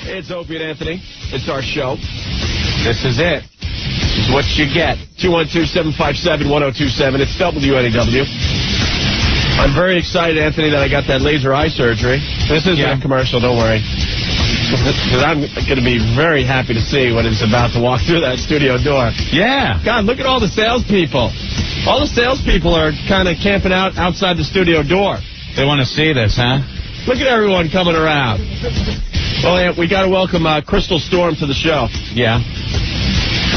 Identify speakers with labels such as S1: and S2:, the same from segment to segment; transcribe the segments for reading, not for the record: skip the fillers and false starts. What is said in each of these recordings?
S1: It's Opie and Anthony. It's our show.
S2: This is it. This is what you get.
S1: 212-757-1027. It's WNEW. I'm very excited, Anthony, that I got that laser eye surgery. This isn't a commercial, don't worry. Because I'm going to be very happy to see what it's about to walk through that studio door.
S2: Yeah.
S1: God, look at all the salespeople. All the salespeople are kind of camping out outside the studio door.
S2: They want to see this, huh?
S1: Look at everyone coming around. Well, we got to welcome Crystal Storm to the show.
S2: Yeah.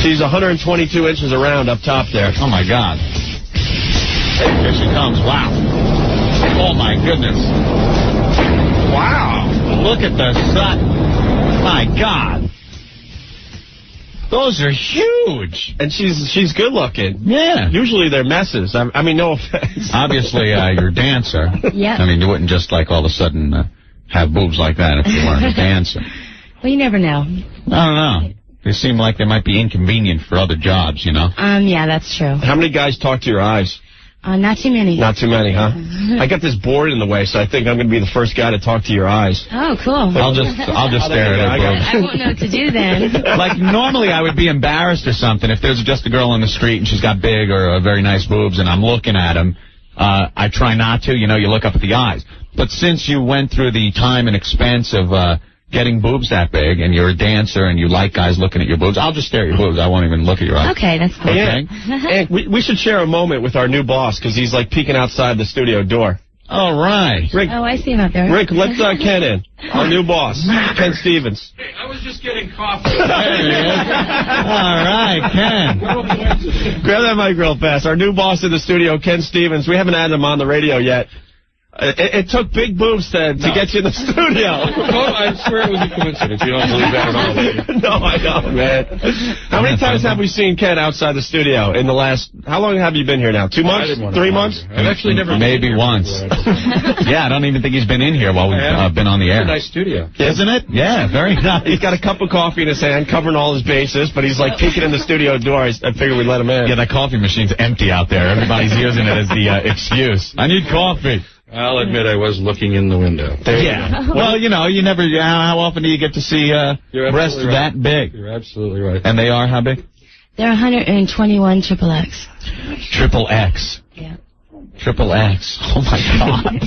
S1: She's 122 inches around up top there.
S2: Oh, my God. Here she comes. Wow. Oh, my goodness. Wow. Look at the sun. My God. Those are huge.
S1: And she's good looking.
S2: Yeah.
S1: Usually they're messes. I mean, no offense.
S2: Obviously, you're a dancer.
S3: Yeah.
S2: I mean, you wouldn't just, like, all of a sudden have boobs like that if you weren't a dancer.
S3: Well, you never know.
S2: I don't know. They seem like they might be inconvenient for other jobs, you know?
S3: Yeah, that's true.
S1: How many guys talk to your eyes?
S3: Not too many.
S1: Not too many, huh? I got this board in the way, so I think I'm going to be the first guy to talk to your eyes.
S3: Oh, cool.
S2: I'll just stare at her boobs.
S3: I won't know what to do then.
S2: Like, normally I would be embarrassed or something if there's just a girl on the street and she's got big or very nice boobs and I'm looking at them. I try not to. You know, you look up at the eyes. But since you went through the time and expense of getting boobs that big and you're a dancer and you like guys looking at your boobs, I'll just stare at your boobs. I won't even look at your eyes.
S3: Okay, that's cool.
S1: Okay? And we should share a moment with our new boss because he's, like, peeking outside the studio door.
S2: All right.
S1: Rick,
S3: Oh, I see him out there.
S1: Rick, let Ken in. Our new boss, Ken Stevens.
S4: Hey, I was just getting coffee.
S2: There he is. All right, Ken.
S1: Grab that mic real fast. Our new boss in the studio, Ken Stevens. We haven't had him on the radio yet. It took big boobs to get you in the studio.
S4: I swear it was a coincidence. You don't believe that at all.
S1: No, I don't, man. How many times have we seen Ken outside the studio in the last... How long have you been here now? 2 months? 3 months?
S4: I've actually never
S2: Maybe once. Yeah, I don't even think he's been in here while we've been on the air.
S4: It's a nice studio.
S2: Isn't it? Yeah, very nice.
S1: He's got a cup of coffee in his hand, covering all his bases, but he's like peeking in the studio door. I figured we'd let him in.
S2: Yeah, that coffee machine's empty out there. Everybody's using it as the excuse. I need coffee.
S4: I'll admit I was looking in the window.
S2: Yeah. Well, you know, you never... How often do you get to see breasts that big?
S4: You're absolutely right.
S2: And they are how big?
S3: They're 121 XXX.
S2: Triple X.
S3: Yeah.
S2: Triple X. Oh, my God.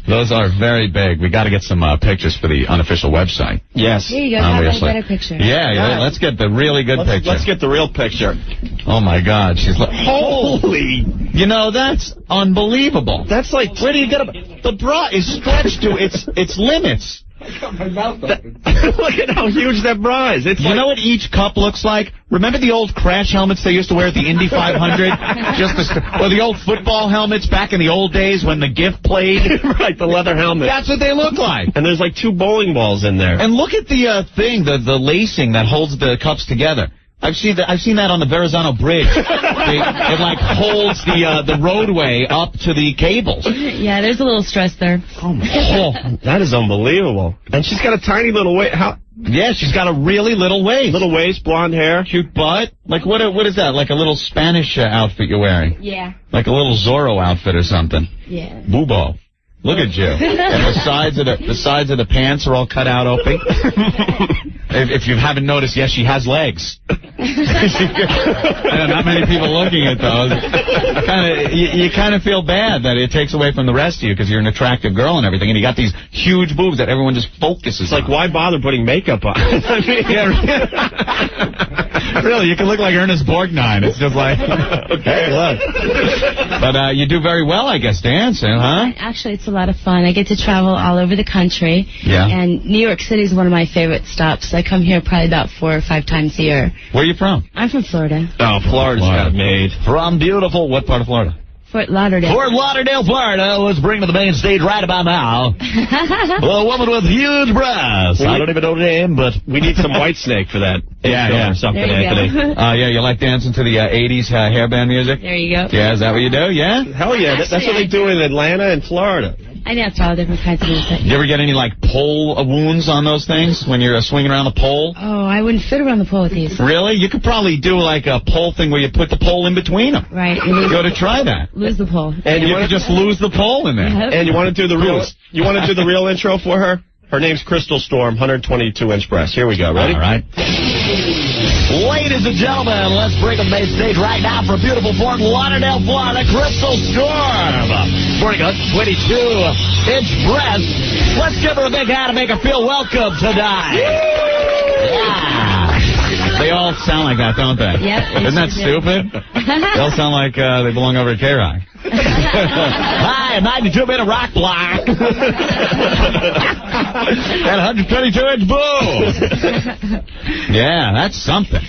S2: Those are very big. We got to get some pictures for the unofficial website.
S1: Yes.
S3: Here you go.
S2: Obviously.
S3: Have a better picture.
S2: Yeah, let's get the really good picture.
S1: Let's get the real picture.
S2: Oh, my God. She's like, holy. You know, that's unbelievable.
S1: That's like...
S2: Where do you get the bra is stretched to its limits.
S4: I got my mouth open.
S1: Look at how huge that bra is. It's
S2: you know what each cup looks like? Remember the old crash helmets they used to wear at the Indy 500? Or the old football helmets back in the old days when the GIF played?
S1: Right, the leather helmet.
S2: That's what they look like.
S1: And there's like 2 bowling balls in there.
S2: And look at the thing, the lacing that holds the cups together. I've seen that on the Verrazano Bridge. It like holds the roadway up to the cables.
S3: Yeah, there's a little stress there.
S2: Oh my God,
S1: that is unbelievable. And she's got a tiny little waist.
S2: Yeah, she's got a really little waist.
S1: Little waist, blonde hair,
S2: cute butt. Like what is that? Like a little Spanish outfit you're wearing?
S3: Yeah.
S2: Like a little Zorro outfit or something.
S3: Yeah.
S2: Boobo. Look at you. And the sides of the pants are all cut out, Opie. If you haven't noticed, yes, she has legs. Not many people looking at those. You kind of feel bad that it takes away from the rest of you because you're an attractive girl and everything, and you got these huge boobs that everyone just focuses on.
S1: It's like, why bother putting makeup on? I mean,
S2: really, you can look like Ernest Borgnine. It's just like, okay, look. But you do very well, I guess, dancing, huh?
S3: Actually, it's a lot of fun. I get to travel all over the country.
S2: Yeah.
S3: And New York City is one of my favorite stops. I come here probably about 4 or 5 times a year.
S2: Where are you from?
S3: I'm from Florida.
S1: Oh, Florida's got it made.
S2: From beautiful, what part of Florida?
S3: Fort Lauderdale.
S2: Fort Lauderdale, Florida. Let's bring to the main stage right about now a woman with huge breasts. I don't even know the name, but
S1: we need some Whitesnake for that.
S2: Yeah.
S1: Or something,
S3: there you
S1: Anthony.
S3: go.
S2: Yeah, you like dancing to the 80s hairband music?
S3: There you go.
S2: Yeah, is that what you do? Yeah?
S1: Hell yeah. That's what they do in Atlanta and Florida.
S3: I dance to all different kinds of music.
S2: You ever get any, like, pole wounds on those things when you're swinging around the pole?
S3: Oh, I wouldn't fit around the pole with these.
S2: Really? You could probably do, like, a pole thing where you put the pole in between them.
S3: Right.
S2: You got to try that.
S3: Lose the pole.
S2: And you could just lose the pole in there.
S3: Yep.
S1: And you want to do the real intro for her? Her name's Crystal Storm, 122-inch breast. Here we go. Ready?
S2: All right.
S5: Ladies and gentlemen, let's bring them main stage right now for beautiful Fort Lauderdale, Florida, Crystal Storm. Sporting a 22-inch breast. Let's give her a big hand and make her feel welcome tonight. Yeah.
S2: They all sound like that, don't they?
S3: Yep.
S2: Isn't that stupid? They all sound like they belong over at K-Rock.
S5: Hi, 92-minute rock block.
S2: And 122-inch boobs. Yeah, that's something.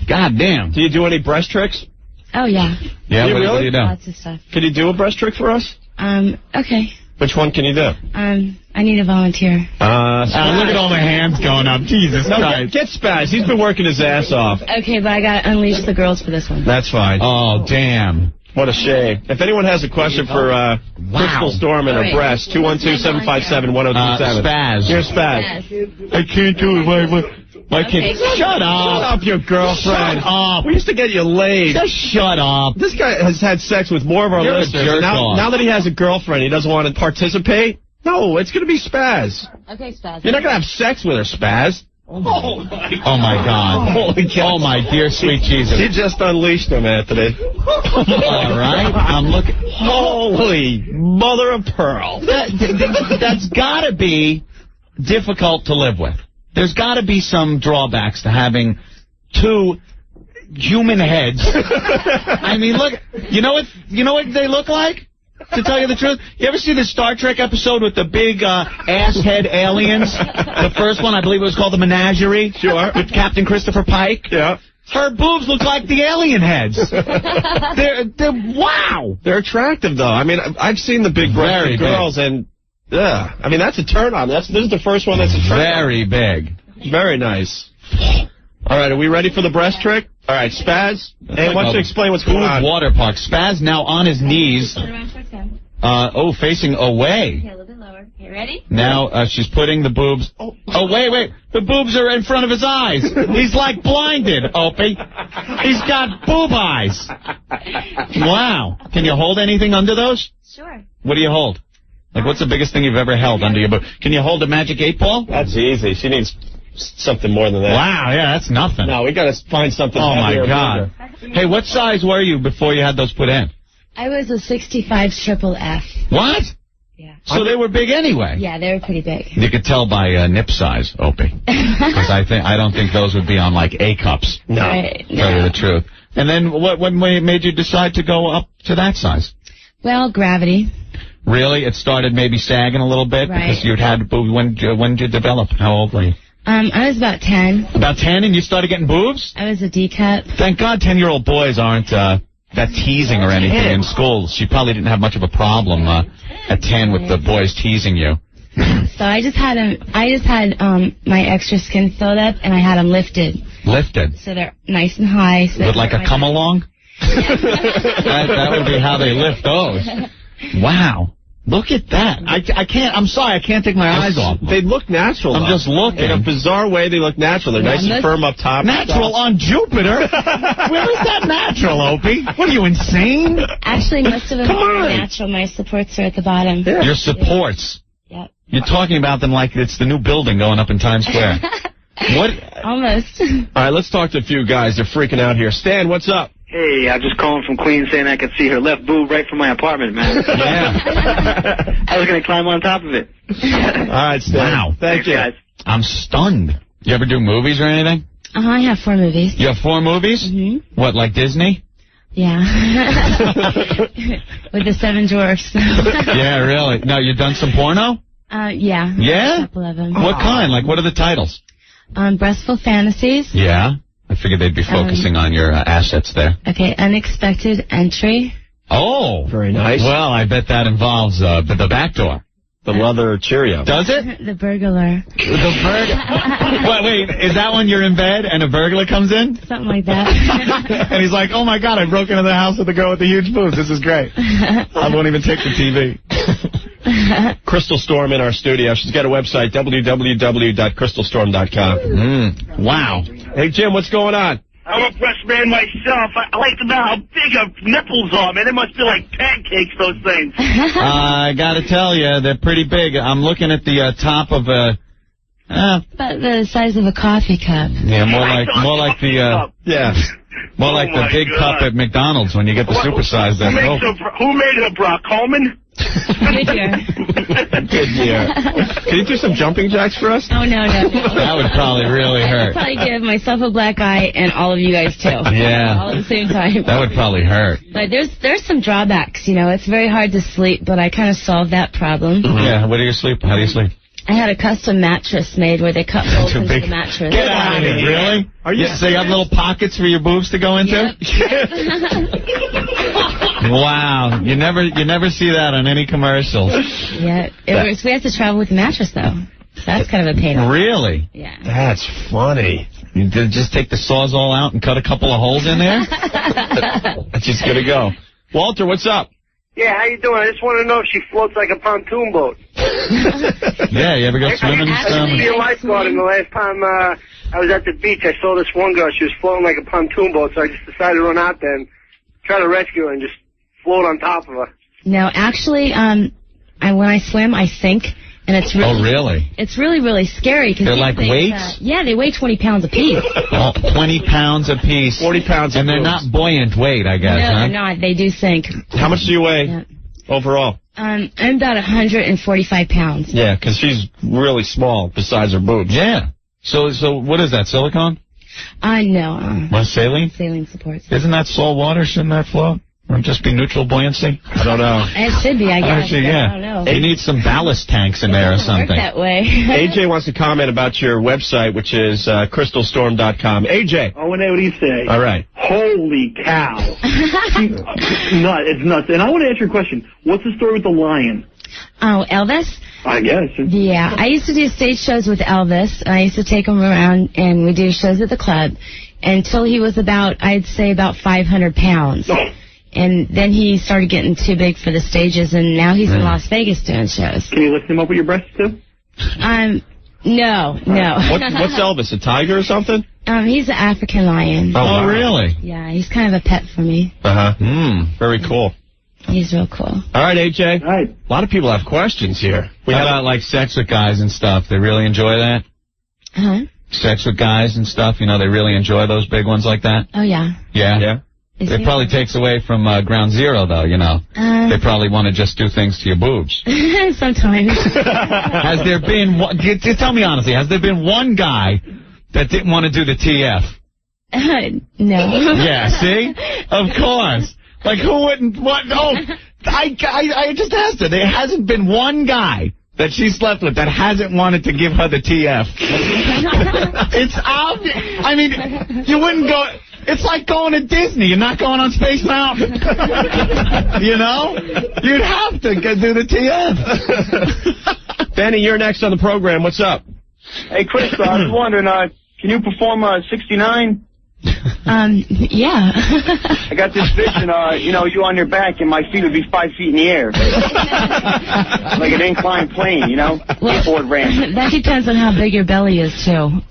S2: God damn.
S1: Do you do any breast tricks?
S3: Oh, yeah.
S2: Yeah,
S1: Do you
S2: what
S1: really?
S2: do you do?
S3: Lots of stuff.
S1: Can you do a breast trick for us?
S3: Okay.
S1: Which one can you do?
S3: I need a volunteer.
S2: Look at all the hands going up. Jesus Christ.
S1: Get Spaz. He's been working his ass off.
S3: Okay, but I gotta unleash the girls for this one.
S1: That's fine.
S2: Oh, damn.
S1: What a shame. If anyone has a question for Crystal Storm and her breast, 212-757-1027.
S2: Spaz.
S1: Here's Spaz.
S2: I can't do it. My kid.
S3: Okay.
S2: Shut up.
S1: Shut up, your girlfriend.
S2: Shut up.
S1: We used to get you laid.
S2: Just shut up.
S1: This guy has had sex with more of our
S2: You're a
S1: listeners.
S2: jerk
S1: Now,
S2: off.
S1: now that he has a girlfriend, he doesn't want to participate. No, it's going to be Spaz.
S3: Okay, Spaz.
S1: You're not going to have sex with her, Spaz.
S2: Oh, my God.
S1: Holy cow.
S2: Oh, my dear sweet Jesus.
S1: You just unleashed him, Anthony.
S2: All right. I'm looking.
S1: Holy mother of pearl.
S2: That's got to be difficult to live with. There's got to be some drawbacks to having two human heads. I mean, look, you know what they look like? To tell you the truth, you ever see the Star Trek episode with the big ass-head aliens? The first one, I believe it was called The Menagerie.
S1: Sure.
S2: With Captain Christopher Pike.
S1: Yeah.
S2: Her boobs look like the alien heads. They're wow.
S1: They're attractive, though. I mean, I've seen the big breasted girls, and yeah, I mean, that's a turn on. This is the first one that's a turn on.
S2: Very big.
S1: Very nice. All right, are we ready for the breast trick? All right, Spaz. Hey, why don't you explain what's going on?
S2: Water park. Spaz now on his knees. Facing away.
S3: Okay, a little bit lower. Okay, ready?
S2: Now she's putting the boobs. Oh, wait. The boobs are in front of his eyes. He's like blinded, Opie. He's got boob eyes. Wow. Can you hold anything under those?
S3: Sure.
S2: What do you hold? Like, what's the biggest thing you've ever held under your boob? Can you hold a magic 8-ball?
S1: That's easy. She needs something more than that.
S2: Wow, yeah, that's nothing.
S1: No, we got to find something.
S2: Oh, my
S1: heavier.
S2: God. Hey, what size were you before you had those put in?
S3: I was a 65 triple F.
S2: What?
S3: Yeah.
S2: So they were big anyway.
S3: Yeah, they were pretty big.
S2: You could tell by nip size, Opie. Because I don't think those would be on like A cups.
S1: No.
S3: Right,
S2: Tell you the truth. And then what made you decide to go up to that size?
S3: Well, gravity.
S2: Really? It started maybe sagging a little bit?
S3: Right.
S2: Because you'd had boobs. When did you develop? How old were you?
S3: I was about 10.
S2: About 10 and you started getting boobs?
S3: I was a D-cup.
S2: Thank God 10-year-old boys aren't that teasing or anything in school. She probably didn't have much of a problem at 10 with the boys teasing you.
S3: So I just had my extra skin filled up, and I had them lifted.
S2: Lifted?
S3: So they're nice and high. So
S2: With like a come-along? that would be how they lift those. Wow. Look at that. I can't, I'm sorry, I can't take my eyes off them.
S1: They look natural.
S2: I'm just looking.
S1: In a bizarre way, they look natural. They're nice and firm up top.
S2: Natural on Jupiter? Where is that natural, Opie? What are you, insane?
S3: Actually, most of them are natural. My supports are at the bottom.
S1: Yeah.
S2: Your supports.
S3: Yep.
S2: You're talking about them like it's the new building going up in Times Square. What?
S3: Almost.
S1: All right, let's talk to a few guys. They're freaking out here. Stan, what's up?
S6: Hey, I'm just calling from Queens saying I could see her left boob right from my apartment, man.
S2: Yeah.
S6: I was going to climb on top of it.
S1: All right, Stan.
S2: Wow.
S6: Thanks,
S1: you.
S6: guys.
S2: I'm stunned. You ever do movies or anything?
S3: I have 4 movies.
S2: You have 4 movies?
S3: Mm-hmm.
S2: What, like Disney?
S3: Yeah. With the 7 dwarfs.
S2: Yeah, really. No, you've done some porno?
S3: Yeah.
S2: Yeah?
S3: A couple of them.
S2: What kind? Like, what are the titles?
S3: Breastful Fantasies.
S2: Yeah? I figured they'd be focusing on your assets there.
S3: Okay, Unexpected Entry.
S2: Oh.
S1: Very nice.
S2: Well, I bet that involves the back door.
S1: The leather Cheerio.
S2: Does it?
S3: The Burglar.
S2: The burglar. Wait, is that when you're in bed and a burglar comes in?
S3: Something like that.
S2: And he's like, oh, my God, I broke into the house with the girl with the huge boobs. This is great. I won't even take the TV.
S1: Crystal Storm in our studio. She's got a website, www.crystalstorm.com.
S2: Wow.
S1: Hey, Jim, what's going on?
S6: I'm a breast man myself. I like to know how big her nipples are, man. They must be like pancakes, those things.
S2: I got to tell you, they're pretty big. I'm looking at the top of a...
S3: About the size of a coffee cup.
S2: Yeah, more like the more like the big cup at McDonald's when you get the supersized.
S6: Who made her, Brock Coleman?
S3: Goodyear.
S1: Goodyear. Can you do some jumping jacks for us?
S3: Oh, no.
S2: That would probably really hurt.
S3: I'd probably give myself a black eye and all of you guys, too.
S2: Yeah.
S3: All at the same time.
S2: That would probably hurt.
S3: But there's some drawbacks, you know. It's very hard to sleep, but I kind of solved that problem.
S2: Yeah, where do you sleep? How do you sleep?
S3: I had a custom mattress made where they cut holes into the mattress.
S2: Get out of here. Really? So you have little pockets for your boobs to go into?
S3: Yep.
S2: Wow. You never see that on any commercials.
S3: Yeah. We have to travel with the mattress, though. So that's kind of a pain.
S2: Really?
S3: Yeah.
S1: That's funny.
S2: You did just take the Sawzall out and cut a couple of holes in there?
S1: That's just going to go. Walter, what's up?
S6: Yeah, how you doing? I just want to know if she floats like a pontoon boat.
S2: Yeah, you ever go swimming and stuff?
S6: I used to be a lifeguard, and the last time I was at the beach, I saw this one girl. She was floating like a pontoon boat, so I just decided to run out there and try to rescue her and just float on top of her.
S3: No, actually, when I swim, I sink. And it's really,
S2: oh, really?
S3: It's really, really scary. Cause
S2: they're like weights?
S3: Yeah, they weigh 20 pounds apiece.
S2: 20 pounds apiece.
S1: 40 pounds
S2: And they're not buoyant weight, I guess,
S3: no,
S2: huh?
S3: they're not. They do sink.
S1: How much do you weigh overall?
S3: I'm about 145 pounds.
S1: Yeah, because she's really small besides her boobs.
S2: Yeah. So what is that, silicone?
S3: No.
S2: What, saline?
S3: Saline supports.
S2: Isn't that salt water? Shouldn't that float? Or just be neutral buoyancy?
S1: I don't know.
S3: It should be, I guess.
S2: Actually, yeah.
S3: I don't know.
S2: You need some ballast tanks in there or something.
S3: Work that way.
S1: AJ wants to comment about your website, which is crystalstorm.com. AJ.
S6: Oh, what do you say?
S1: All right.
S6: Holy cow. It's nuts. And I want to ask you a question. What's the story with the lion?
S3: Oh, Elvis?
S6: I guess.
S3: Yeah, I used to do stage shows with Elvis, and I used to take him around, and we do shows at the club until he was I'd say about 500 pounds.
S6: Oh.
S3: And then he started getting too big for the stages, and now he's in Las Vegas doing shows.
S6: Can you lift him up with your breasts, too?
S3: No.
S1: What's Elvis, a tiger or something?
S3: He's an African lion.
S2: Oh, wow. Really?
S3: Yeah, he's kind of a pet for me.
S1: Uh-huh. Very cool.
S3: He's real cool.
S1: All right, AJ.
S6: All right.
S1: A lot of people have questions here.
S2: How about, like, sex with guys and stuff? They really enjoy that?
S3: Uh-huh.
S2: Sex with guys and stuff, you know, they really enjoy those big ones like that?
S3: Oh, yeah.
S2: Yeah?
S1: Yeah.
S2: It probably takes away from ground zero, though, you know. They probably want to just do things to your boobs.
S3: Sometimes.
S2: Has there been one, tell me honestly, has there been one guy that didn't want to do the TF?
S3: No.
S2: Yeah, see? Of course. Like, who wouldn't, what, oh, I just asked her. There hasn't been one guy that she slept with that hasn't wanted to give her the TF. It's obvious. I mean, you wouldn't go... It's like going to Disney. You're not going on Space Mountain. You know? You'd have to do the TF.
S1: Benny, you're next on the program. What's up?
S6: Hey, Chris, I was wondering, can you perform 69?
S3: Yeah.
S6: I got this vision, you on your back and my feet would be 5 feet in the air. Like an inclined plane, you know? Skateboard ramp.
S3: That depends on how big your belly is, too.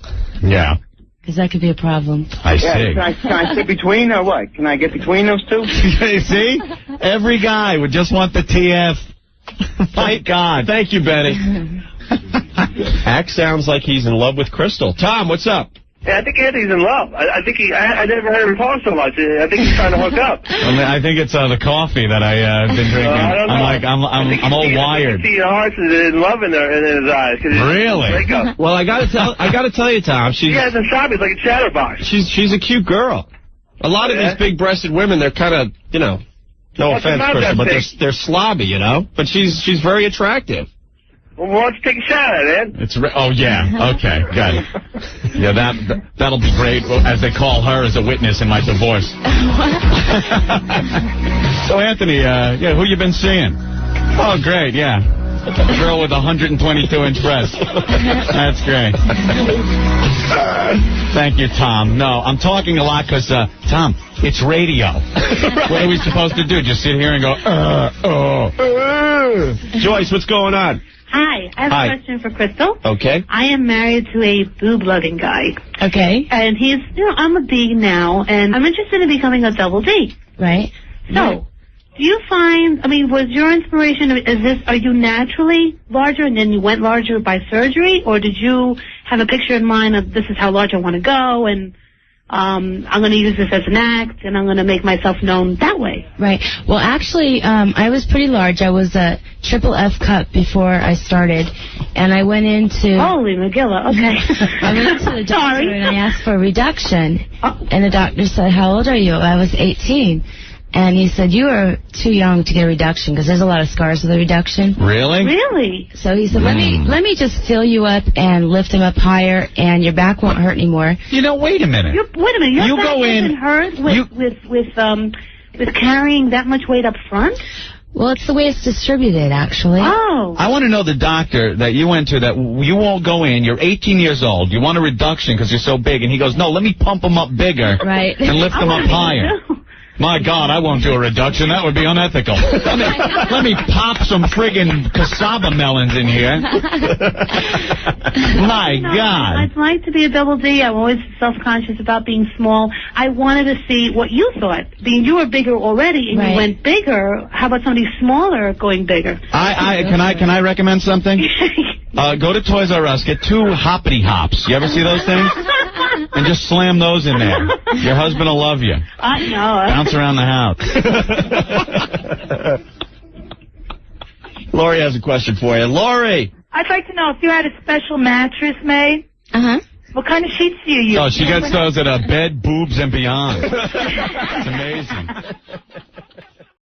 S2: Yeah.
S3: Because that could be a problem.
S2: I see.
S6: Can I sit between or what? Can I get between those two?
S2: You see? Every guy would just want the TF. My God.
S1: Thank you, Benny. Act sounds like he's in love with Crystal. Tom, what's up?
S6: Yeah, I think Anthony's in love. I think I never heard him talk so much. I think he's trying to hook up.
S2: I think it's the coffee that I've been drinking.
S6: I don't know.
S2: I'm all wired.
S6: I see your heart's in love in his eyes.
S2: Really?
S1: Well, I gotta tell you, Tom. She
S6: hasn't stopped. He's like a chatterbox.
S1: She's a cute girl. A lot of these big-breasted women, they're kind of, no offense, Crystal, but they're slobby, you know. But she's very attractive.
S6: Well, why don't you take a shot at it, Ed?
S2: Oh, yeah. Okay, got it. Yeah, that'll be great, as they call her as a witness in my divorce. So, Anthony, who you been seeing? Oh, great, yeah. A girl with 122-inch breasts. That's great. Thank you, Tom. No, I'm talking a lot because, Tom, it's radio. What are we supposed to do? Just sit here and go,
S1: Joyce, what's going on?
S7: Hi, I have
S1: Hi.
S7: a question for Crystal.
S1: Okay.
S7: I am married to a boob-loving guy.
S3: Okay.
S7: And he's, I'm a B now, and I'm interested in becoming a double D.
S3: Right.
S7: So, do you find, was your inspiration, are you naturally larger and then you went larger by surgery, or did you have a picture in mind of this is how large I want to go, and I'm going to use this as an act, and I'm going to make myself known that way?
S3: Right. Well, actually, I was pretty large. I was a triple F cup before I started, and I went into...
S7: Holy Magilla, okay.
S3: I went to the doctor
S7: Sorry.
S3: and I asked for a reduction, and the doctor said, how old are you? I was 18. And he said, you are too young to get a reduction, because there's a lot of scars with a reduction.
S2: Really?
S7: Really?
S3: So he said, let me just fill you up and lift him up higher, and your back won't hurt anymore.
S2: You know, wait a minute.
S7: Wait a minute. Your
S2: You
S7: back
S2: go in-
S7: isn't hurt with carrying that much weight up front?
S3: Well, it's the way it's distributed, actually.
S7: Oh.
S2: I want to know the doctor that you went to that you won't go in. You're 18 years old. You want a reduction because you're so big. And he goes, no, let me pump him up bigger
S3: Right.
S2: and lift him up higher. My God, I won't do a reduction. That would be unethical. Let me pop some friggin' cassava melons in here. My God.
S7: I'd like to be a double D. I'm always self-conscious about being small. I wanted to see what you thought. Being you were bigger already and you went bigger, how about somebody smaller going bigger?
S2: Can I recommend something? Go to Toys R Us, get 2 hoppity hops. You ever see those things? And just slam those in there. Your husband will love you.
S7: I know.
S2: Bounce around the house.
S1: Lori has a question for you. Lori!
S8: I'd like to know if you had a special mattress made.
S3: Uh-huh.
S8: What kind of sheets do you use?
S2: Oh, she gets those at Bed, Boobs, and Beyond. It's amazing.